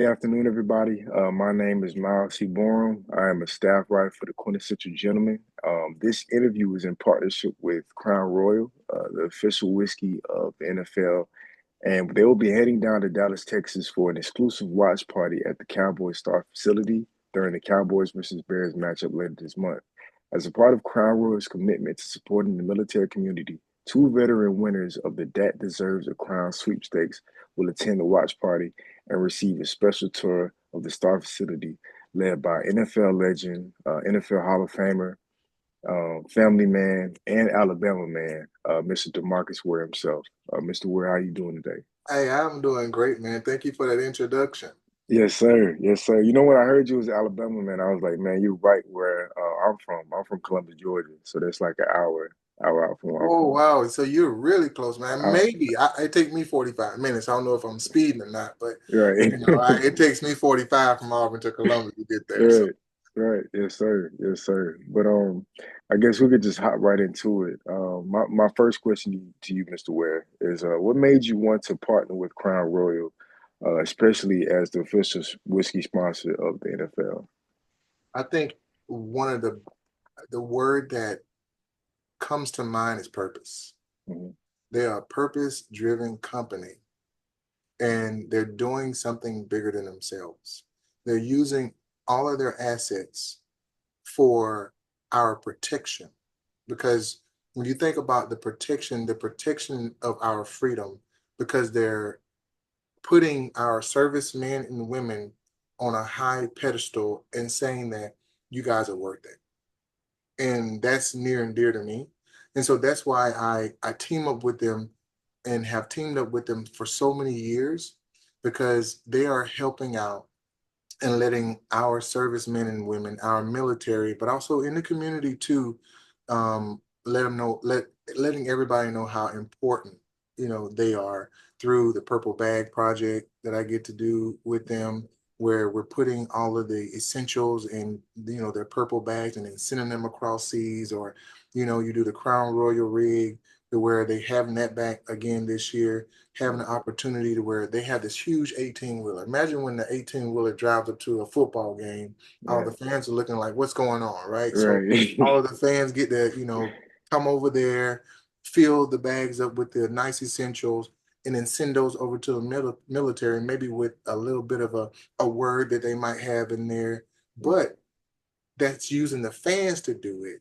Good afternoon, everybody. My name is Miles C. Borum. I am a staff writer for the Quintessential Gentleman. This interview is in partnership with Crown Royal, the official whiskey of the NFL, and they will be heading down to Dallas, Texas for an exclusive watch party at the Cowboys Star facility during the Cowboys versus Bears matchup later this month. As a part of Crown Royal's commitment to supporting the military community, two veteran winners of the Dat Deserves a Crown sweepstakes will attend the watch party and receive a special tour of the Star facility led by NFL legend, NFL Hall of Famer, family man, and Alabama man, Mr. DeMarcus Ware himself. Mr. Ware, how you doing today? Hey, I'm doing great, man. Thank you for that introduction. Yes, sir. Yes, sir. You know, when I heard you was Alabama man, I was like, man, you're right where I'm from. I'm from Columbus, Georgia, so that's like an hour out from where I'm Oh, from. wow. So you're really close, man. I, Maybe it take me 45 minutes. I don't know if I'm speeding or not, but right. it takes me 45 from Auburn to Columbus to get there. So Right, right. Yes, sir. Yes, sir. But I guess we could just hop right into it. My first question to you, Mr. Ware, is what made you want to partner with Crown Royal, especially as the official whiskey sponsor of the NFL? I think one of the word that comes to mind is purpose. Hmm. They are a purpose-driven company, and they're doing something bigger than themselves. They're using all of their assets for our protection. Because when you think about the protection of our freedom, because they're putting our servicemen and women on a high pedestal and saying that you guys are worth it. And that's near and dear to me. And so that's why I team up with them and have teamed up with them for so many years because they are helping out and letting our servicemen and women, our military, but also in the community too, let them know, letting everybody know how important they are through the Purple Bag project that I get to do with them, where we're putting all of the essentials in their purple bags and then sending them across seas, or you do the Crown Royal rig to where they having that back again this year, having an opportunity to where they have this huge 18 wheeler. Imagine when the 18 wheeler drives up to a football game, all the Right, fans are looking like, what's going on, right? So right, all of the fans get to, come over there, fill the bags up with the nice essentials, and then send those over to the military, maybe with a little bit of a word that they might have in there. But that's using the fans to do it,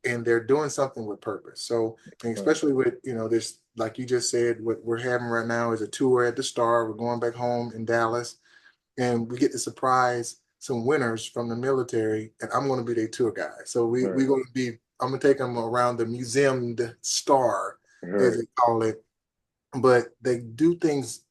and they're doing something with purpose. So, and right, especially with this, like you just said, what we're having right now is a tour at the Star. We're going back home in Dallas, and we get to surprise some winners from the military, and I'm going to be their tour guide. So we're right, going to be. I'm going to take them around the museum Star, as right, they call it, but they do things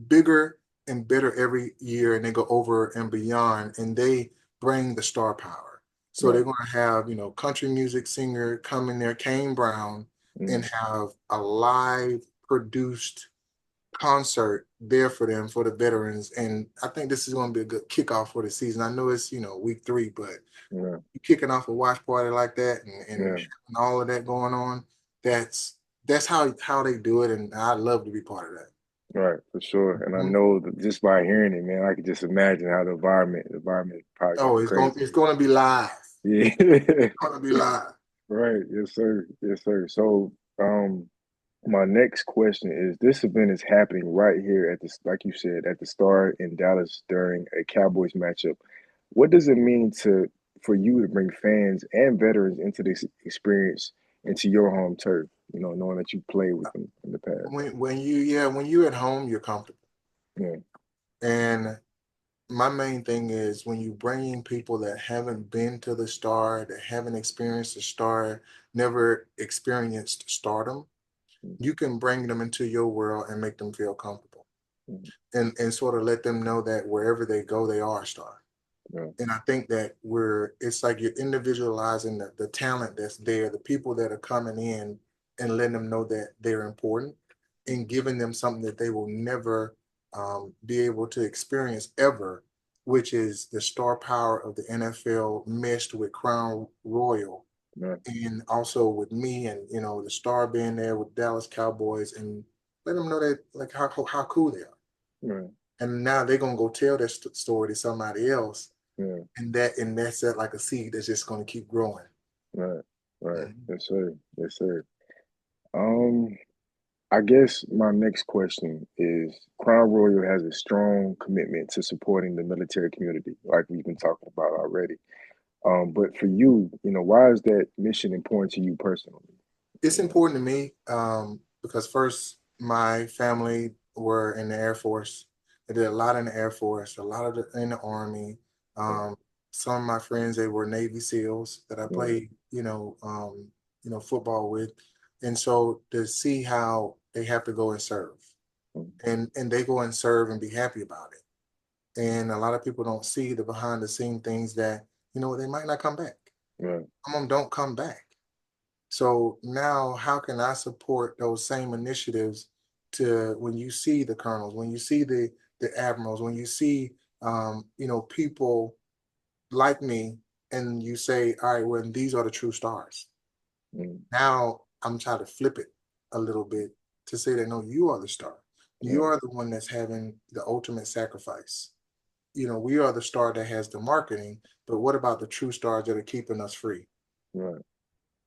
bigger and better every year, and they go over and beyond, and they bring the star power. So they're right. going to have country music singer come in there, Kane Brown, and Mm. have a live produced concert there for them, for the veterans. And I think this is going to be a good kickoff for the season. I know it's week 3, but Yeah, kicking off a watch party like that, and yeah. having all of that going on, that's how they do it, and I'd love to be part of that. Right, for sure. And I Mhm. know that just by hearing it, man, I could just imagine how the environment is probably gonna Oh, be it's crazy. gonna be live. Yeah. It's gonna be live. Right. Yes, sir. Yes, sir. So, my next question is: this event is happening right here at this, like you said, at the Star in Dallas during a Cowboys matchup. What does it mean for you to bring fans and veterans into this experience, into your home turf? You know, knowing that you played with them in the past. When you're at home, you're comfortable. Yeah. And my main thing is when you bring in people that haven't been to the Star, that haven't experienced the Star, never experienced stardom, you can bring them into your world and make them feel comfortable, Mhm. and sort of let them know that wherever they go, they are a star. Yeah. And I think that it's like you're individualizing the talent that's there, the people that are coming in, and letting them know that they're important, and giving them something that they will never be able to experience ever, which is the star power of the NFL meshed with Crown Royal, Yeah. and also with me, and the star being there with Dallas Cowboys, and let them know that like how cool they are. Yeah. and now they're gonna go tell their story to somebody else, yeah, and that's that like a seed that's just gonna keep growing. right, right. Mhm. Yes, sir. Yes, sir. Um, I guess my next question is Crown Royal has a strong commitment to supporting the military community, like we've been talking about already. But for you, why is that mission important to you personally? It's You know, important to me because first, my family were in the Air Force. I did a lot in the Air Force, a lot of in the Army. yeah, Um, some of my friends they were Navy SEALs that I yeah, played, football with, and so to see how they have to go and serve, mm, and they go and serve and be happy about it, and a lot of people don't see the behind the scene things that they might not come back. right, Some of them don't come back. So now, how can I support those same initiatives to when you see the colonels, when you see the admirals, when you see people like me, and you say, all right, well, these are the true stars. mm, Now I'm trying to flip it a little bit to say that no, you are the star. You yeah, are the one that's having the ultimate sacrifice. We are the star that has the marketing, but what about the true stars that are keeping us free? right,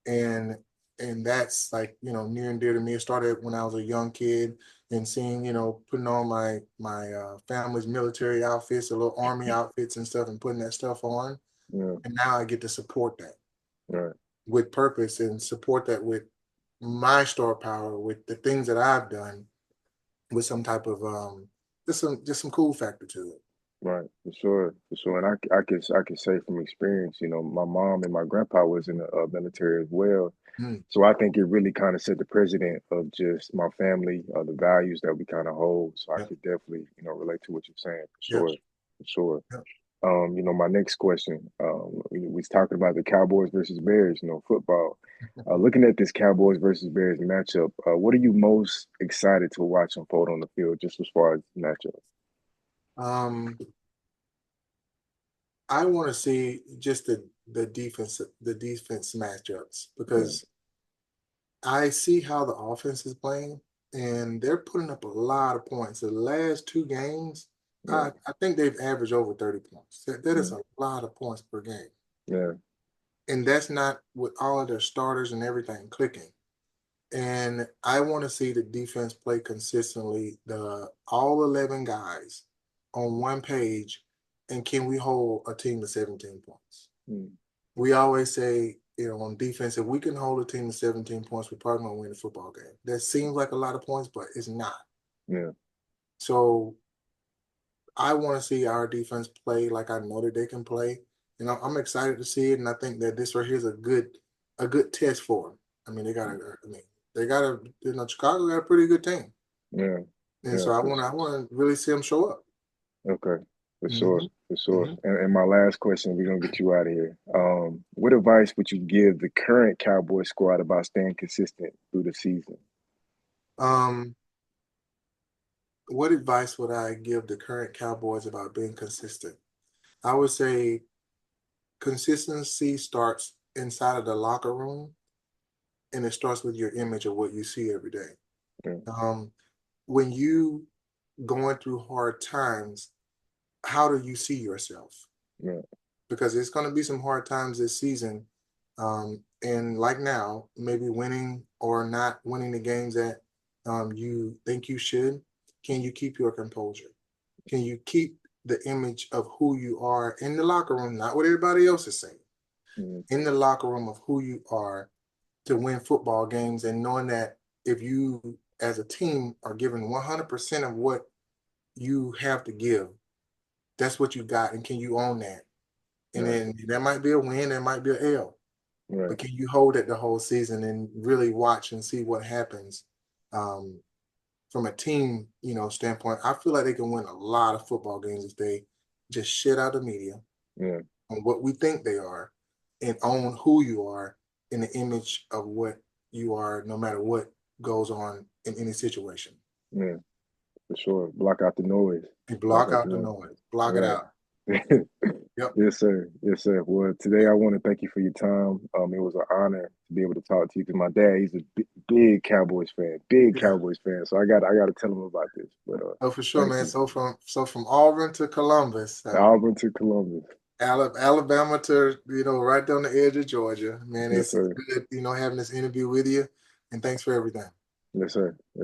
and and that's like near and dear to me. It started when I was a young kid and seeing putting on my family's military outfits, the little army outfits and stuff, and putting that stuff on, yeah, and now I get to support that right, with purpose and support that with my star power, with the things that I've done, with some type of just some cool factor to it. right, for sure, for sure. And I can say from experience, my mom and my grandpa was in the military as well. Mm, So I think it really kind of set the precedent of just my family, the values that we kind of hold. So I yeah, could definitely, relate to what you're saying for yes, sure, for sure. yeah. My next question, we was talking about the Cowboys versus Bears, football. Looking at this Cowboys versus Bears matchup, what are you most excited to watch unfold on the field, just as far as matchup? um I want to see just the defense matchups Yeah, because I see how the offense is playing, and they're putting up a lot of points. The last two games, yeah, I think they've averaged over 30 points. That is yeah, a lot of points per game. yeah, And that's not with all of their starters and everything clicking. And I want to see the defense play consistently, the all 11 guys on one page, and can we hold a team to 17 points? mm, We always say, on defense, if we can hold a team to 17 points, we're probably going to win the football game. That seems like a lot of points, but it's not. yeah, So I want to see our defense play like I know that they can play. I'm excited to see it, and I think that this right here is a good test for them. I mean, Chicago got a pretty good team, yeah, and yeah, so I for want to I want to really see them show up. okay, for sure, Hmm. for sure. Hmm. And my last question, we're gonna get you out of here. What advice would you give the current Cowboy squad about staying consistent through the season? Um, what advice would I give the current Cowboys about being consistent? I would say consistency starts inside of the locker room, and it starts with your image of what you see every day. Yeah, Um, when you going through hard times, how do you see yourself? yeah, Because it's going to be some hard times this season, and like now, maybe winning or not winning the games that you think you should. Can you keep your composure? Can you keep the image of who you are in the locker room, not what everybody else is saying? mm, In the locker room of who you are to win football games, and knowing that if you as a team are giving 100% of what you have to give, that's what you got, and can you own that? And right, then that might be a win, there might be a L, right, but can you hold it the whole season and really watch and see what happens um, from a team standpoint? I feel like they can win a lot of football games if they just shit out the media yeah, on what we think they are and own who you are in the image of what you are, no matter what goes on in any situation. yeah, for sure. Block out the noise. You Block block out the out the noise. noise, block it Right. out. Yep. Yes, sir. Yes, sir. Well, today I want to thank you for your time. It was an honor to be able to talk to you because my dad, he's a big Cowboys fan, big Yeah. Cowboys fan. So I got to tell him about this. But Oh, for sure, thank man. you. So from Auburn to Columbus, Auburn to Columbus. Alabama to right down the edge of Georgia, man. Yes, It's sir. good, having this interview with you, and thanks for everything. Yes, sir. Yes,